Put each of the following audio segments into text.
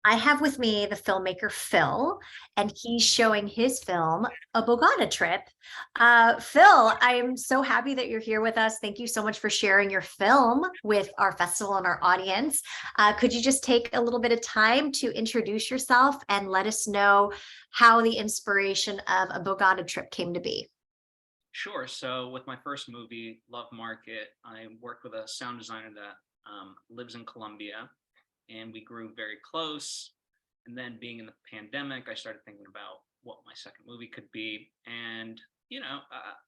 I have with me the filmmaker Phil, and he's showing his film, A Bogata Trip. Phil, I'm so happy that you're here with us. Thank you so much for sharing your film with our festival and our audience. Could you just take a little bit of time to introduce yourself and let us know how the inspiration of A Bogata Trip came to be? Sure. So with my first movie, Love Market, I worked with a sound designer that lives in Colombia, and we grew very close. And then being in the pandemic, I started thinking about what my second movie could be. And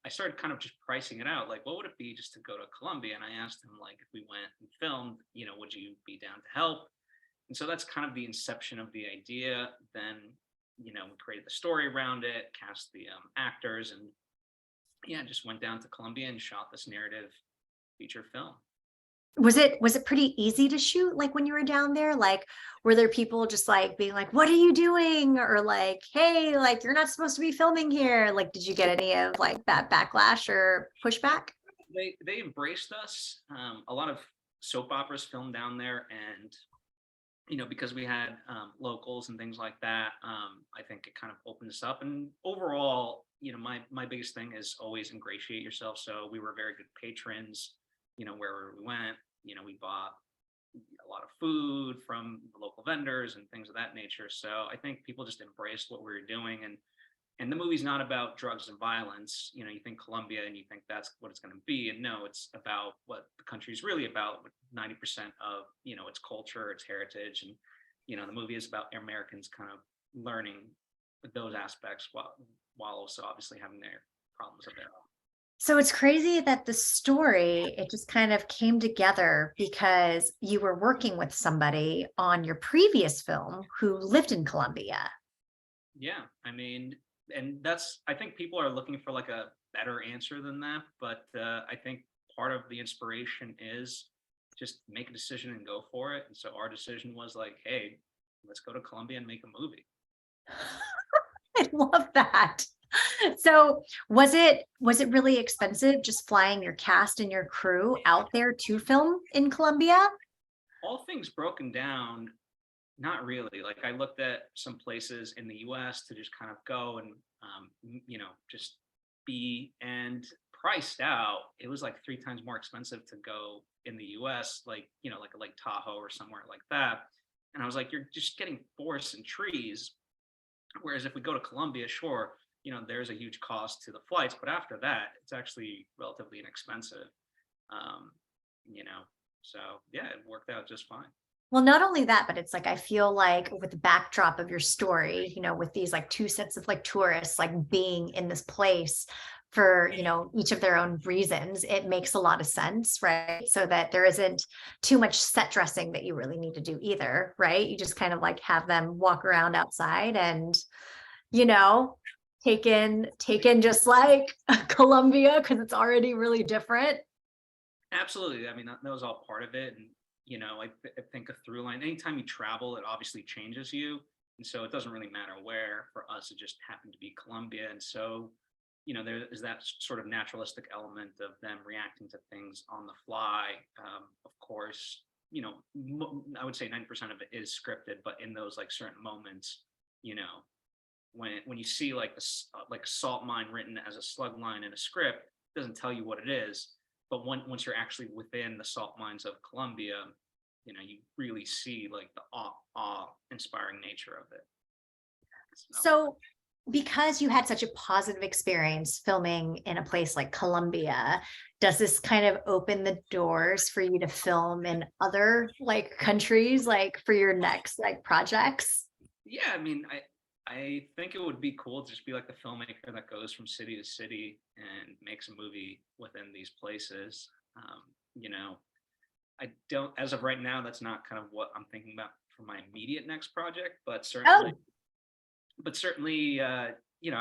I started kind of just pricing it out. Like, what would it be just to go to Colombia? And I asked him, like, if we went and filmed, would you be down to help? And so that's kind of the inception of the idea. Then, we created the story around it, cast the actors, and yeah, just went down to Colombia and shot this narrative feature film. Was it pretty easy to shoot like when you were down there? Like, were there people just like being like, "What are you doing?" or like, "Hey, like you're not supposed to be filming here." Like, did you get any of like that backlash or pushback? They embraced us. A lot of soap operas filmed down there, and because we had locals and things like that, I think it kind of opened us up. And overall, my biggest thing is always ingratiate yourself. So we were very good patrons. Wherever we went, we bought a lot of food from the local vendors and things of that nature. So I think people just embraced what we were doing, and the movie's not about drugs and violence. You think Colombia and you think that's what it's going to be, and no, it's about what the country's really about, with 90% of its culture, its heritage. And the movie is about Americans kind of learning those aspects while also obviously having their problems of their own. So it's crazy that the story, it just kind of came together because you were working with somebody on your previous film who lived in Colombia. Yeah, I mean, and that's, I think people are looking for like a better answer than that, but I think part of the inspiration is just make a decision and go for it. And so our decision was like, hey, let's go to Colombia and make a movie. I love that. So was it really expensive just flying your cast and your crew out there to film in Colombia? All things broken down, not really. Like, I looked at some places in the US to just kind of go and just be, and priced out, it was like three times more expensive to go in the US, like, like a Lake Tahoe or somewhere like that. And I was like, you're just getting forests and trees. Whereas if we go to Colombia, sure, there's a huge cost to the flights, but after that, it's actually relatively inexpensive. Um, you know, so yeah, it worked out just fine. Well, not only that, but it's like I feel like with the backdrop of your story, with these like two sets of like tourists like being in this place for, each of their own reasons, it makes a lot of sense, right? So that there isn't too much set dressing that you really need to do either, right? You just kind of like have them walk around outside and, you know, take in just like Colombia because it's already really different. Absolutely. I mean, that was all part of it. And, I think a through line, anytime you travel, it obviously changes you. And so it doesn't really matter where. For us, it just happened to be Colombia. And so, there is that sort of naturalistic element of them reacting to things on the fly. Of course, I would say 90% of it is scripted, but in those like certain moments, you know, when you see like like a salt mine written as a slug line in a script, it doesn't tell you what it is. But once you're actually within the salt mines of Colombia, you really see like the awe-inspiring nature of it. So, So, because you had such a positive experience filming in a place like Colombia, does this kind of open the doors for you to film in other like countries, like for your next like projects? yeah, I mean, I think it would be cool to just be like the filmmaker that goes from city to city and makes a movie within these places. You know, I don't, as of right now, that's not kind of what I'm thinking about for my immediate next project, Oh, but certainly, I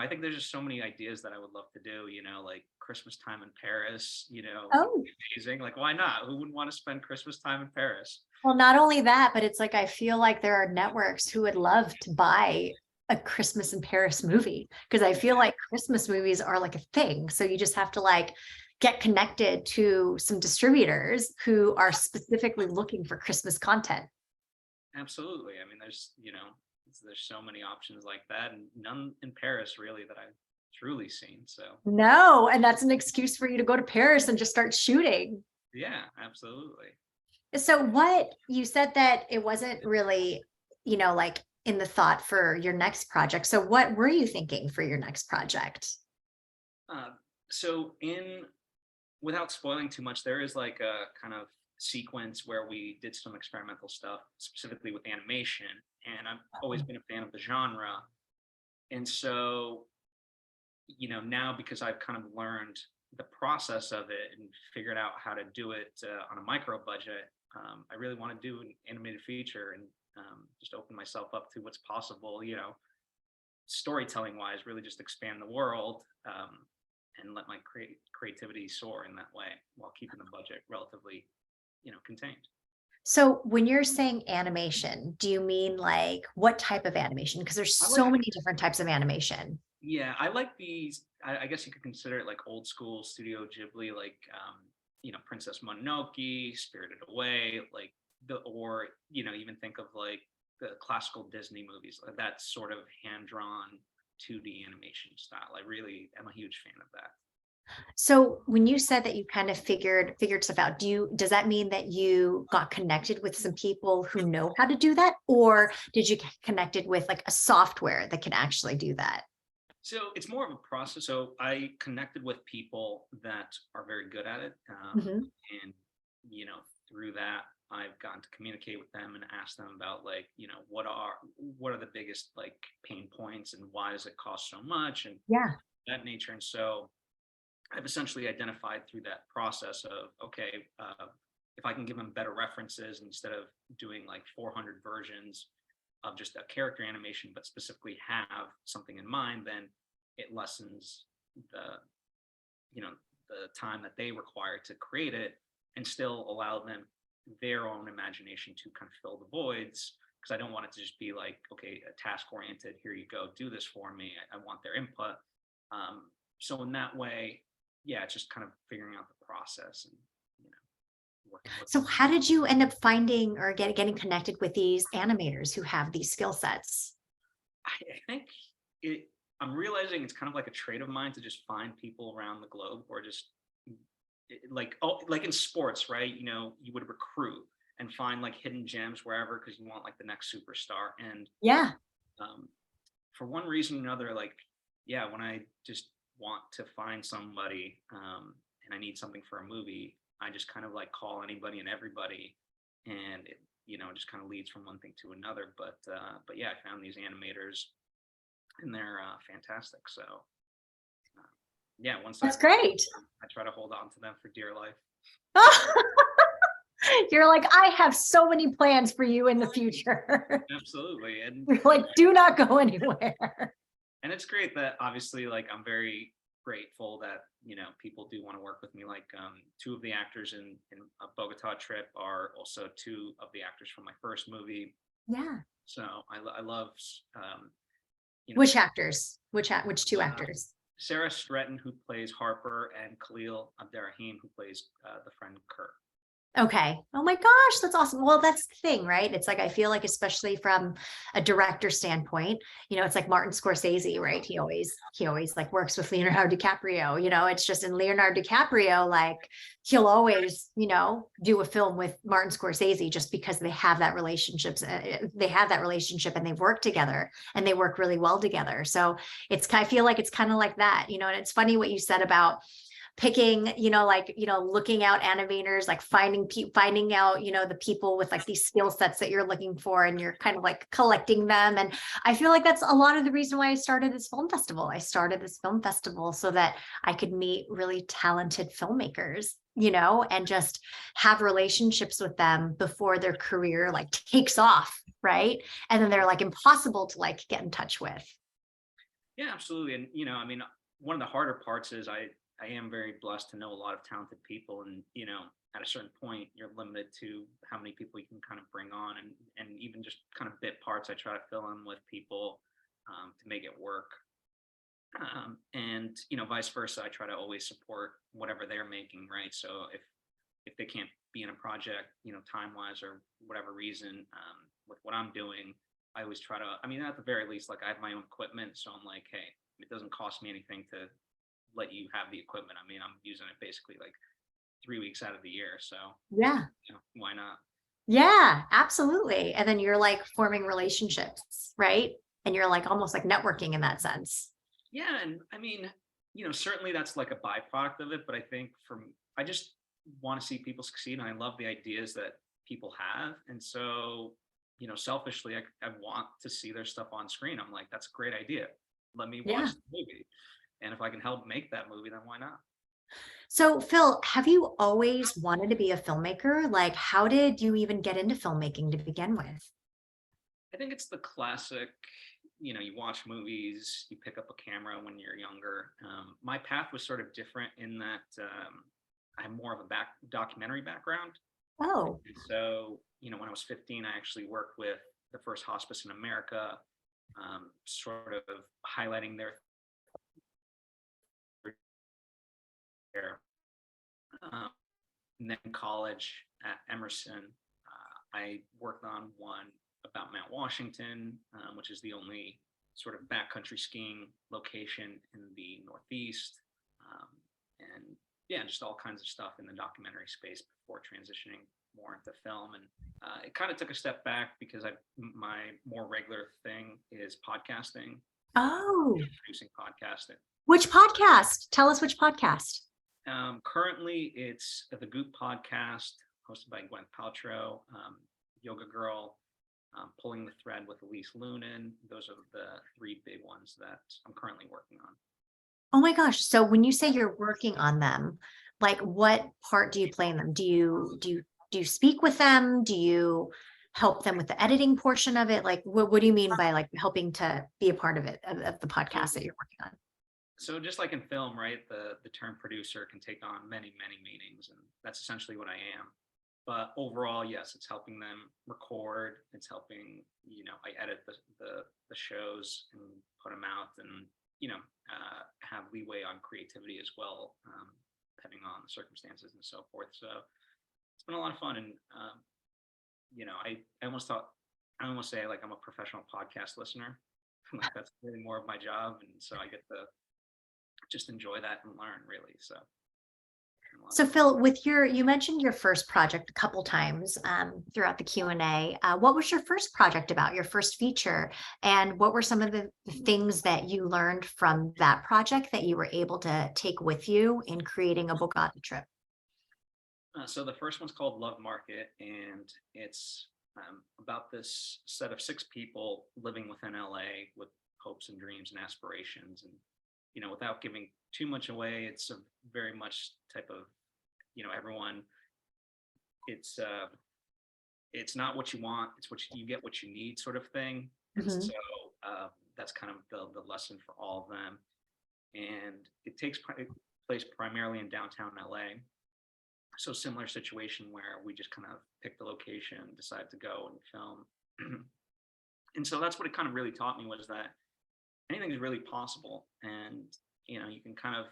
think there's just so many ideas that I would love to do. Like Christmas time in Paris. Would oh. be amazing. Like, why not? Who wouldn't want to spend Christmas time in Paris? Well, not only that, but it's like I feel like there are networks who would love to buy a Christmas in Paris movie because I feel like Christmas movies are like a thing. So you just have to like get connected to some distributors who are specifically looking for Christmas content. Absolutely. I mean, there's so many options like that, and none in Paris really that I've truly seen. So No, and that's an excuse for you to go to Paris and just start shooting. yeah, absolutely. So what you said that it wasn't really, like in the thought for your next project. So what were you thinking for your next project? Uh, so in without spoiling too much, there is like a kind of sequence where we did some experimental stuff, specifically with animation, and I've always been a fan of the genre. And so, now because I've kind of learned the process of it and figured out how to do it on a micro budget, I really want to do an animated feature and just open myself up to what's possible, storytelling wise, really just expand the world, and let my creativity soar in that way while keeping the budget relatively, contained. So when you're saying animation, do you mean like what type of animation? Because there's I like so many different types of animation. Yeah, I like these. I guess you could consider it like old school Studio Ghibli, like Princess Mononoke, Spirited Away, like or even think of like the classical Disney movies, like that sort of hand drawn 2D animation style. I really am a huge fan of that. So when you said that you kind of figured stuff out, does that mean that you got connected with some people who know how to do that? Or did you get connected with like a software that can actually do that? So it's more of a process. So I connected with people that are very good at it, Mhm. and you know, through that, I've gotten to communicate with them and ask them about like, what are the biggest like pain points and why does it cost so much and Yeah. that nature. And so I've essentially identified through that process of okay, if I can give them better references instead of doing like 400 versions of just a character animation, but specifically have something in mind, then it lessens the you know the time that they require to create it, and still allow them their own imagination to kind of fill the voids. Because I don't want it to just be like, okay, a task oriented. Here you go, do this for me. I want their input. So in that way, yeah, it's just kind of figuring out the process and working with So them. how did you end up finding or getting connected with these animators who have these skill sets? I think it. I'm realizing it's kind of like a trait of mine to just find people around the globe or just like like in sports, right? You would recruit and find like hidden gems wherever because you want like the next superstar. And Yeah. um, for one reason or another, like yeah, when I just want to find somebody and I need something for a movie, I just kind of like call anybody and everybody, and it just kind of leads from one thing to another. But yeah, I found these animators and they're fantastic. So yeah, once I That's find great. them, I try to hold on to them for dear life. You're like, I have so many plans for you in the future. Absolutely, and You're like, do not go anywhere. it's great that obviously like I'm very grateful that people do want to work with me. Like two of the actors in a Bogata trip are also two of the actors from my first movie. Yeah. So I love you know Which actors? Which two uh, actors? Sarah Stretton, who plays Harper, and Khalil Abderrahim, who plays the friend Kurt. Okay. Oh my gosh, that's awesome. Well, that's the thing, right? It's like I feel like, especially from a director standpoint, it's like Martin Scorsese, right? He always like works with Leonardo DiCaprio. It's just in Leonardo DiCaprio, like he'll always, do a film with Martin Scorsese just because they have that relationships. They have that relationship and they work together and they work really well together. So I feel like it's kind of like that, and it's funny what you said about picking, like, looking out animators, like finding out, the people with like these skill sets that you're looking for, and you're kind of like collecting them. And I feel like that's a lot of the reason why I started this film festival. I started this film festival so that I could meet really talented filmmakers, and just have relationships with them before their career like takes off, right? And then they're like impossible to like get in touch with. Yeah, absolutely. And I mean, one of the harder parts is I am very blessed to know a lot of talented people, and at a certain point, you're limited to how many people you can kind of bring on, and even just kind of bit parts. I try to fill in with people to make it work, and vice versa. I try to always support whatever they're making, right? So if if they can't be in a project, time wise or whatever reason, with what I'm doing, I always try to, I mean, at the very least, like I have my own equipment. So I'm like, hey, it doesn't cost me anything to let you have the equipment. I mean, I'm using it basically like 3 weeks out of the year. So, Yeah. why not? Yeah, absolutely. And then you're like forming relationships, right? And you're like almost like networking in that sense. Yeah. And I mean, certainly that's like a byproduct of it. But I think I just want to see people succeed. And I love the ideas that people have. And so, selfishly, I want to see their stuff on screen. I'm like, that's a great idea. Let me watch Yeah. the movie. And if I can help make that movie, then why not? So, Phil, have you always wanted to be a filmmaker? Like, how did you even get into filmmaking to begin with? I think it's the classic, you watch movies, you pick up a camera when you're younger. My path was sort of different in that I have more of a documentary background. Oh, And so, when I was 15, I actually worked with the first hospice in America, sort of highlighting their care. Um, and then in college at Emerson, I worked on one about Mount Washington, which is the only sort of backcountry skiing location in the Northeast. Um, and yeah, just all kinds of stuff in the documentary space before transitioning more into film. And it kind of took a step back because my more regular thing is podcasting, oh, producing podcasting. which podcast? Tell us which podcast. Currently, it's the Goop podcast hosted by Gwyneth Paltrow, Yoga Girl, Pulling the Thread with Elise Lunan. Those are the three big ones that I'm currently working on. Oh my gosh. So when you say you're working on them, like what part do you play in them? Do you speak with them? Do you help them with the editing portion of it? Like what do you mean by like helping to be a part of it of the So, podcast that you're working on? so just like in film, right? The term producer can take on many, many meanings, and that's essentially what I am. But overall, yes, it's helping them record. It's helping, I edit the shows and put them out, and have leeway on creativity as well, depending on the circumstances and so forth. So it's been a lot of fun, and I almost say like I'm a professional podcast listener. Like that's really more of my job, and so I get to just enjoy that and learn really. So So Phil, with you mentioned your first project a couple times throughout the Q&A. What was your first project about, your first feature? And what were some of the things that you learned from that project that you were able to take with you in creating a Bogata trip? So the first one's called Love Market, and it's about this set of 6 people living within LA with hopes and dreams and aspirations. And without giving too much away, it's a very much type of everyone. It's not what you want; it's you get what you need, sort of thing. And Mhm. so that's kind of the lesson for all of them. And it takes place primarily in downtown LA. So similar situation where we just kind of picked the location, decided to go and film. And so that's what it kind of really taught me, was that anything is really possible, and you can kind of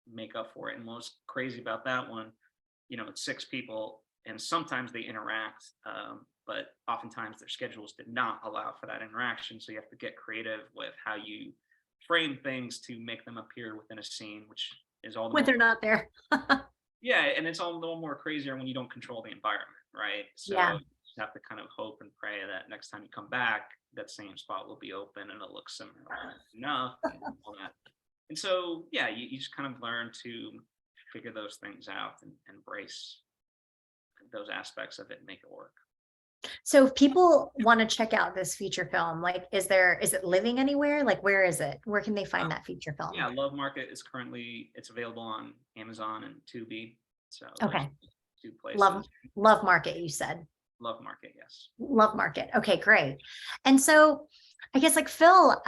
make up for it. And what's crazy about that one, it's 6 people, and sometimes they interact, but oftentimes their schedules did not allow for that interaction. So you have to get creative with how you frame things to make them appear within a scene, which is all the When more, they're not there. yeah, and it's all the more crazier when you don't control the environment, right? So Yeah. you just have to kind of hope and pray that next time you come back, that same spot will be open and it'll look similar enough and all that. And so, yeah, you just kind of learn to figure those things out and embrace those aspects of it and make it work. So if people want to check out this feature film, like is it living anywhere? Like where is it? Where can they Uh, find that feature yeah, film? Love Market is currently, it's available on Amazon and Tubi. So those Okay. 2 places. Love Market, you said. Love Market, yes. Love Market. Okay, great. And so I guess like Phil,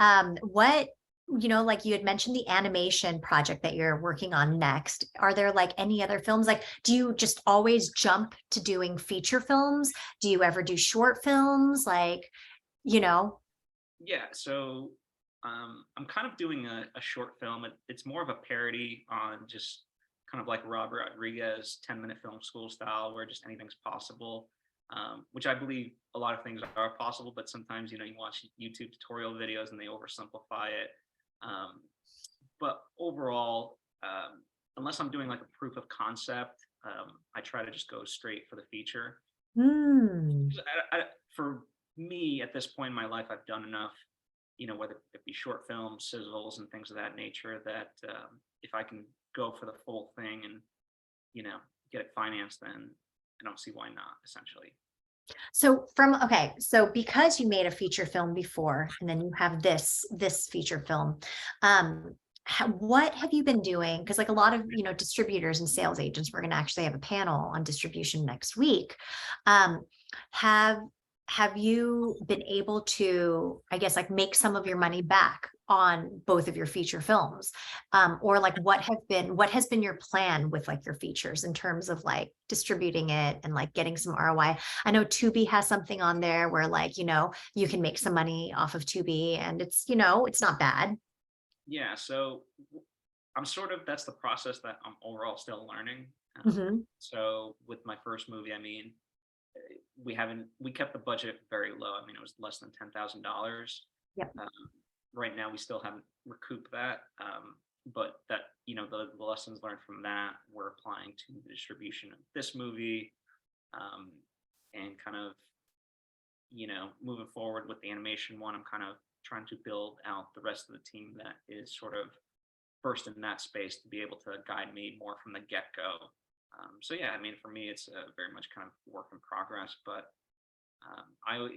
what, like you had mentioned the animation project that you're working on next. Are there like any other films? Like, do you just always jump to doing feature films? Do you ever do short films? Like, you know, Yeah, so I'm kind of doing a short film. It's more of a parody on just kind of like Robert Rodriguez 10-minute film school style, where just anything's possible. Which I believe a lot of things are possible, but sometimes you watch YouTube tutorial videos and they oversimplify it. Um, but overall, unless I'm doing like a proof of concept, I try to just go straight for the feature. Hmm. For me, at this point in my life, I've done enough, whether it be short films, sizzles, and things of that nature, that if I can go for the full thing and you know get it financed, then I don't see why not. Essentially, So because you made a feature film before, and then you have this feature film, what have you been doing? Because like a lot of distributors and sales agents, we're going to actually have a panel on distribution next week. Um, have have you been able to, I guess, like make some of your money back on both of your feature films? Or like what has been your plan with like your features in terms of like distributing it and like getting some ROI? I know Tubi has something on there where like, you can make some money off of Tubi, and it's not bad. yeah. So I'm sort of that's the process that I'm overall still learning. Hmm. So with my first movie, I mean, we kept the budget very low. I mean, it was less than $10,000. Yep. Um, right now, we still haven't recouped that, but that the lessons learned from that we're applying to the distribution of this movie, um, and kind of moving forward with the animation one. I'm kind of trying to build out the rest of the team that is sort of first in that space to be able to guide me more from the get go. So yeah, I mean, for me, it's a very much kind of work in progress. But I,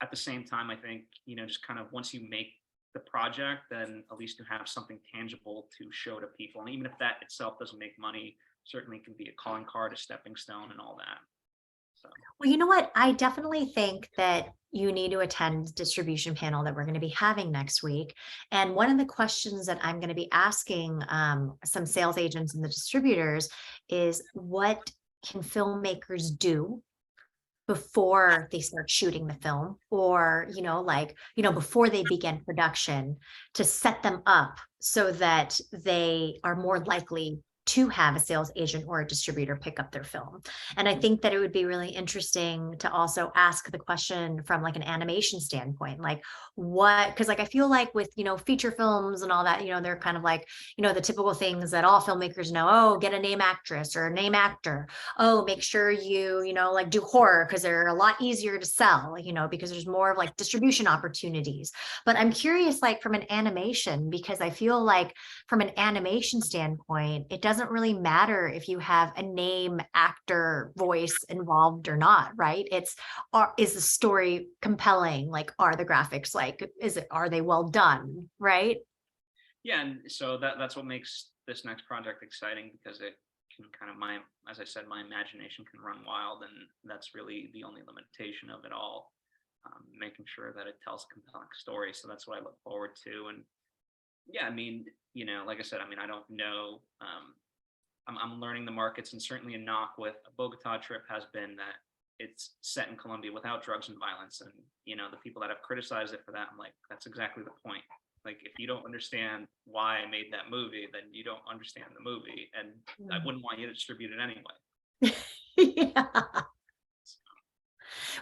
at the same time, I think just kind of once you make the project, then at least you have something tangible to show to people. And even if that itself doesn't make money, certainly can be a calling card, a stepping stone, and all that. So Well, you know what? I definitely think that you need to attend the distribution panel that we're going to be having next week. And one of the questions that I'm going to be asking some sales agents and the distributors is, what can filmmakers do before they start shooting the film, or before they begin production, to set them up so that they are more likely to have a sales agent or a distributor pick up their film. And I think that it would be really interesting to also ask the question from like an animation standpoint, like what, because like I feel like with feature films and all that, they're kind of like the typical things that all filmmakers know. Oh, get a name actress or a name actor. Oh, make sure you like do horror because they're a lot easier to sell, because there's more of like distribution opportunities. But I'm curious, like from an animation, because I feel like from an animation standpoint, it doesn't really matter if you have a name, actor, voice involved or not, right? Is the story compelling? Like, are the graphics like, are they well done, right? yeah, and so that's what makes this next project exciting, because it can kind of as I said, my imagination can run wild, and that's really the only limitation of it all. Making sure that it tells a compelling story. So that's what I look forward to. And yeah, I mean, like I said, I mean, I don't know. I'm learning the markets, and certainly a knock with a Bogata trip has been that it's set in Colombia without drugs and violence. And the people that have criticized it for that, I'm like, that's exactly the point. Like, if you don't understand why I made that movie, then you don't understand the movie, and I Mm. wouldn't want you to distribute it anyway. Yeah.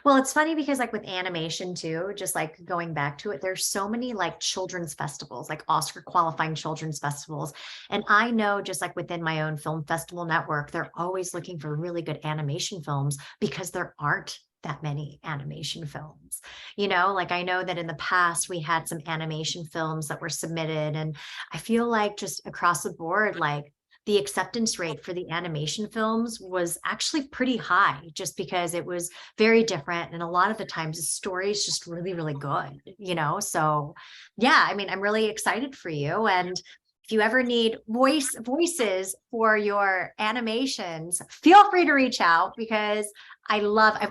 Well, it's funny because like with animation too, just like going back to it, there's so many like children's festivals, like Oscar qualifying children's festivals. And I know just like within my own film festival network, they're always looking for really good animation films because there aren't that many animation films. Like I know that in the past we had some animation films that were submitted, and I feel like just across the board, like the acceptance rate for the animation films was actually pretty high, just because it was very different. And a lot of the times the story is just really, really good. So yeah, I mean, I'm really excited for you. And if you ever need voices for your animations, feel free to reach out, because I've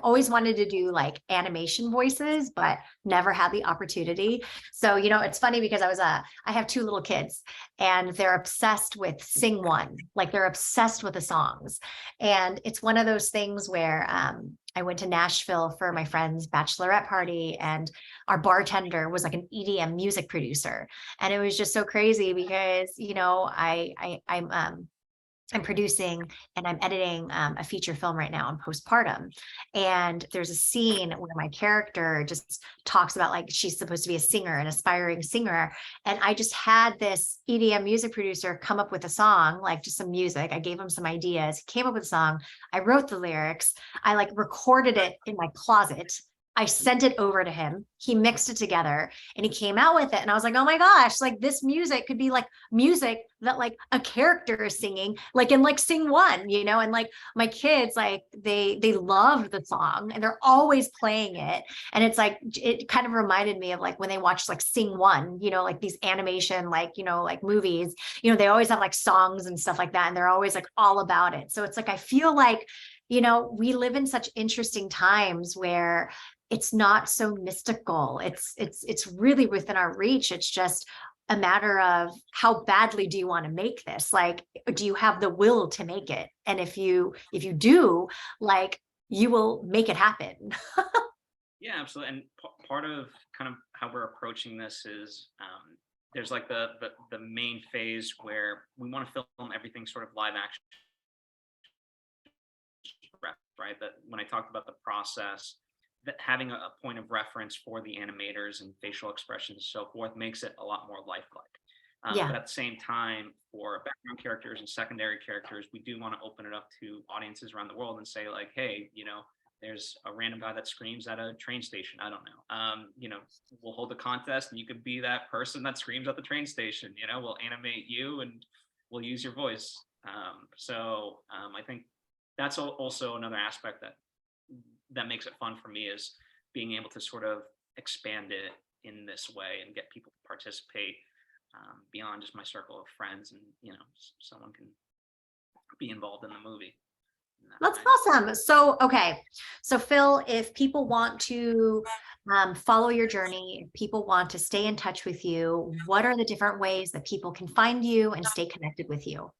always wanted to do like animation voices, but never had the opportunity. So, it's funny because I have two little kids, and they're obsessed with Sing One. Like they're obsessed with the songs. And it's one of those things where I went to Nashville for my friend's bachelorette party, and our bartender was like an EDM music producer. And it was just so crazy because, I'm I'm producing and I'm editing a feature film right now on postpartum. And there's a scene where my character just talks about like she's supposed to be a singer, an aspiring singer. And I just had this EDM music producer come up with a song, like just some music. I gave him some ideas, he came up with a song. I wrote the lyrics. I like recorded it in my closet. I sent it over to him. He mixed it together and he came out with it. And I was like, oh my gosh, like this music could be like music that like a character is singing, like in like Sing One, you know, and like my kids, like they loved the song and they're always playing it. And it's like it kind of reminded me of like when they watched like Sing One, you know, like these animation, like, you know, like movies, you know, they always have like songs and stuff like that. And they're always like all about it. So it's like I feel like, you know, we live in such interesting times where it's not so mystical. It's really within our reach. It's just a matter of how badly do you want to make this? Like, do you have the will to make it? And if you do, like you will make it happen. Yeah, absolutely. And part of kind of how we're approaching this is there's like the main phase where we want to film everything sort of live action, right? That when I talked about the process, that having a point of reference for the animators and facial expressions and so forth makes it a lot more lifelike. But Yeah. at the same time, for background characters and secondary characters, we do want to open it up to audiences around the world and say, like, hey, you know, there's a random guy that screams at a train station. I don't know. You know, we'll hold a contest and you could be that person that screams at the train station. You know, we'll animate you and we'll use your voice. I think that's also another aspect that makes it fun for me is being able to sort of expand it in this way and get people to participate beyond just my circle of friends, and you know, someone can be involved in the movie in that That's way. awesome. So, okay. So, Phil, if people want to follow your journey, if people want to stay in touch with you, what are the different ways that people can find you and stay connected with you?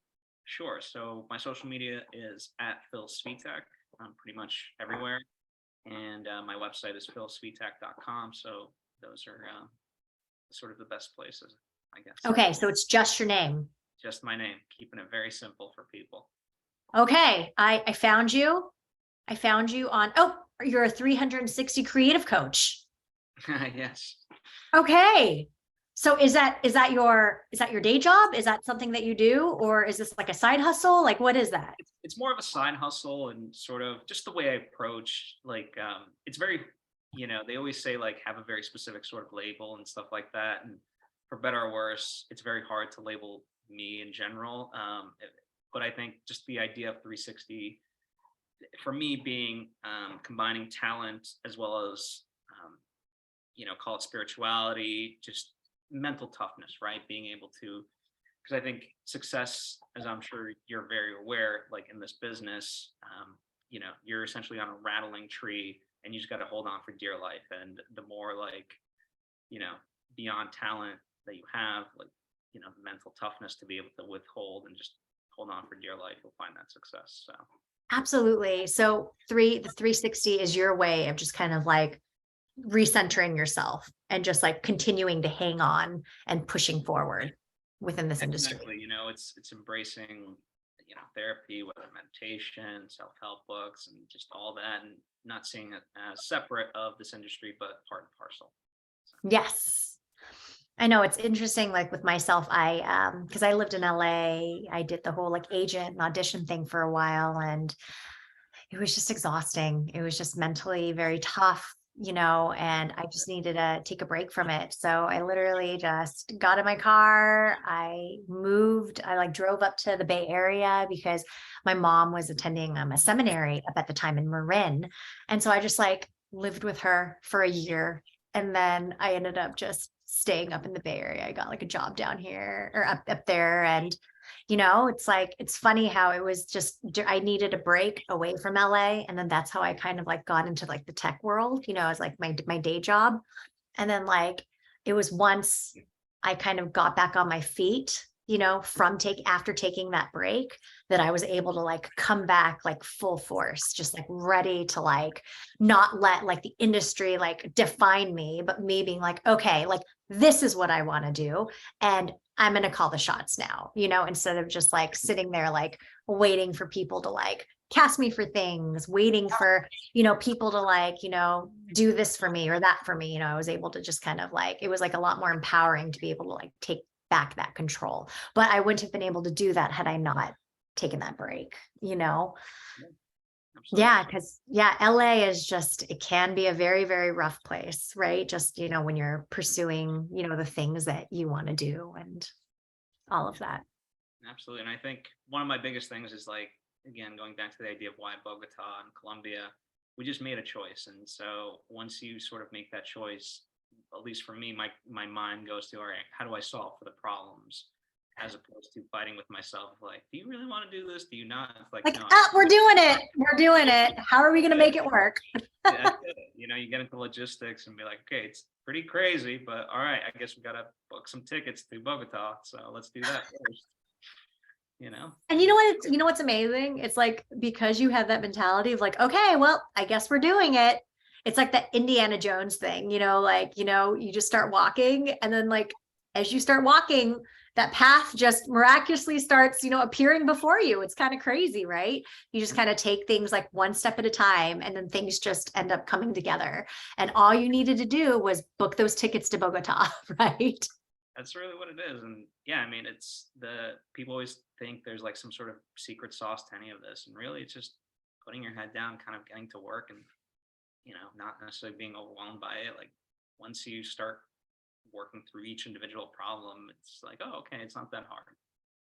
Sure. So my social media is at Phil Svitek. I'm pretty much everywhere, and my website is philsvitek.com. So those are sort of the best places, I guess. Okay. So it's just your name. Just my name, keeping it very simple for people. Okay. I found you. I found you on, oh, you're a 360 creative coach. Yes. Okay. So is that your day job? Is that something that you do, or is this like a side hustle? Like what is that? It's more of a side hustle and sort of just the way I approach, like it's very, you know, they always say like have a very specific sort of label and stuff like that, and for better or worse it's very hard to label me in general, but I think just the idea of 360 for me being combining talent as well as you know, call it spirituality, just mental toughness, right? Being able to, because I think success, as I'm sure you're very aware, like in this business, you know, you're essentially on a rattling tree and you just got to hold on for dear life. And the more like, you know, beyond talent that you have, like, you know, the mental toughness to be able to withhold and just hold on for dear life, you'll find that success. So Absolutely. So the 360 is your way of just kind of like recentering yourself and just like continuing to hang on and pushing forward within this industry. exactly, you know, it's embracing, you know, therapy, whether meditation, self-help books, and just all that, and not seeing it as separate of this industry, but part and parcel. So, Yes. I know it's interesting, like with myself, because I lived in LA, I did the whole like agent and audition thing for a while, and it was just exhausting. It was just mentally very tough, you know, and I just needed to take a break from it. So I literally just got in my car. I moved, I like drove up to the Bay Area because my mom was attending a seminary up at the time in Marin. And so I just like lived with her for a year. And then I ended up just staying up in the Bay Area. I got like a job down here or up there. And you know, it's like it's funny how it was just I needed a break away from LA, and then that's how I kind of like got into like the tech world, you know, as like my day job. And then like it was once I kind of got back on my feet, you know, from take after taking that break, that I was able to like come back like full force, just like ready to like not let like the industry like define me, but me being like, okay, like this is what I want to do. And I'm going to call the shots now, you know, instead of just like sitting there, like waiting for people to like cast me for things, waiting for, you know, people to like, you know, do this for me or that for me. You know, I was able to just kind of like, it was like a lot more empowering to be able to like take back that control. But I wouldn't have been able to do that had I not taken that break, you know? Yeah, absolutely. Yeah, because yeah, LA is just, it can be a very, very rough place, right? Just, you know, when you're pursuing, you know, the things that you want to do and all of Yeah, that. absolutely. And I think one of my biggest things is like, again, going back to the idea of why Bogota and Colombia, we just made a choice. And so once you sort of make that choice, at least for me, my mind goes to, all right, how do I solve for the problems? As opposed to fighting with myself, like, do you really want to do this? Do you not? It's like, Like, no, oh, we're doing it. We're doing it. How are we going to make it work? that's it. You know, you get into logistics and be like, okay, it's pretty crazy, but all right, I guess we gotta book some tickets to Bogota. So let's do that first. You know? And you know what? You know what's amazing? It's like because you have that mentality of like, okay, well, I guess we're doing it. It's like that Indiana Jones thing, you know, like, you know, you just start walking and then like as you start walking, that path just miraculously starts, you know, appearing before you. It's kind of crazy, right? You just kind of take things like one step at a time and then things just end up coming together. And all you needed to do was book those tickets to Bogota, right? That's really what it is. And yeah, I mean, it's the people always think there's like some sort of secret sauce to any of this. And really, it's just putting your head down, kind of getting to work and, you know, not necessarily being overwhelmed by it. Like once you start working through each individual problem, it's like, oh, okay, it's not that hard.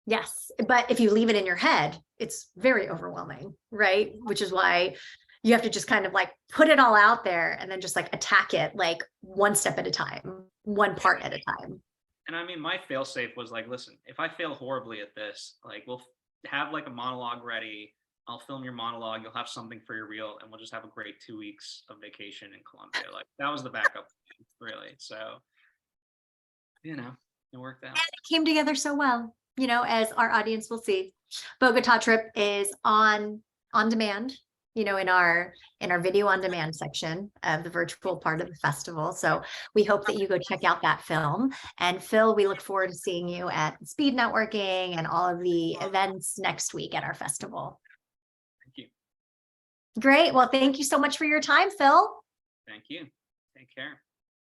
Yes. But if you leave it in your head, it's very overwhelming, right? Which is why you have to just kind of like put it all out there and then just like attack it like one step at a time, one part at a time. And I mean, my fail safe was like, listen, if I fail horribly at this, like we'll have like a monologue ready. I'll film your monologue. You'll have something for your reel, and we'll just have a great 2 weeks of vacation in Colombia. Like that was the backup, really. So you know, it worked out. It came together so well, you know, as our audience will see. Bogota trip is on demand, you know, in our video on demand section of the virtual part of the festival. So we hope that you go check out that film. And Phil, we look forward to seeing you at speed networking and all of the events next week at our festival. Thank you. Great. Well, thank you so much for your time, Phil. Thank you. Take care.